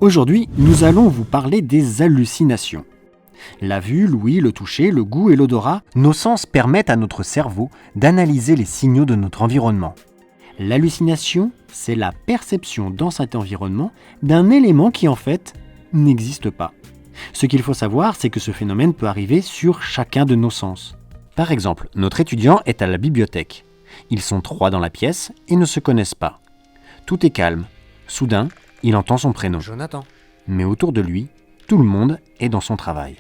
Aujourd'hui, nous allons vous parler des hallucinations. La vue, l'ouïe, le toucher, le goût et l'odorat, nos sens permettent à notre cerveau d'analyser les signaux de notre environnement. L'hallucination, c'est la perception dans cet environnement d'un élément qui en fait n'existe pas. Ce qu'il faut savoir, c'est que ce phénomène peut arriver sur chacun de nos sens. Par exemple, notre étudiant est à la bibliothèque. Ils sont 3 dans la pièce et ne se connaissent pas. Tout est calme. Soudain, il entend son prénom. Jonathan. Mais autour de lui, tout le monde est dans son travail.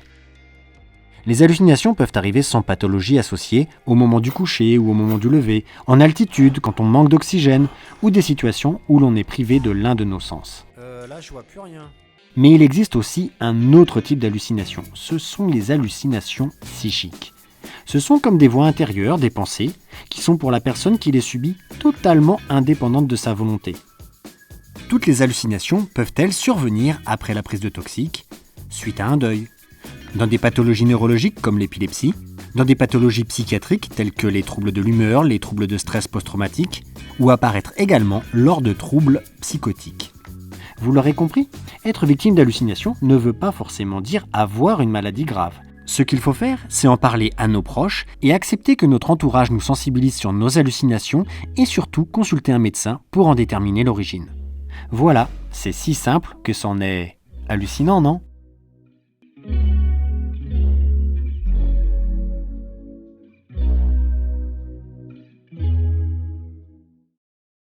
Les hallucinations peuvent arriver sans pathologie associée au moment du coucher ou au moment du lever, en altitude, quand on manque d'oxygène, ou des situations où l'on est privé de l'un de nos sens. Là, je vois plus rien. Mais il existe aussi un autre type d'hallucination. Ce sont les hallucinations psychiques. Ce sont comme des voix intérieures, des pensées, qui sont pour la personne qui les subit totalement indépendantes de sa volonté. Toutes les hallucinations peuvent-elles survenir après la prise de toxiques, suite à un deuil, dans des pathologies neurologiques comme l'épilepsie, dans des pathologies psychiatriques telles que les troubles de l'humeur, les troubles de stress post-traumatique, ou apparaître également lors de troubles psychotiques. Vous l'aurez compris, être victime d'hallucinations ne veut pas forcément dire avoir une maladie grave. Ce qu'il faut faire, c'est en parler à nos proches et accepter que notre entourage nous sensibilise sur nos hallucinations et surtout consulter un médecin pour en déterminer l'origine. Voilà, c'est si simple que c'en est hallucinant, non ?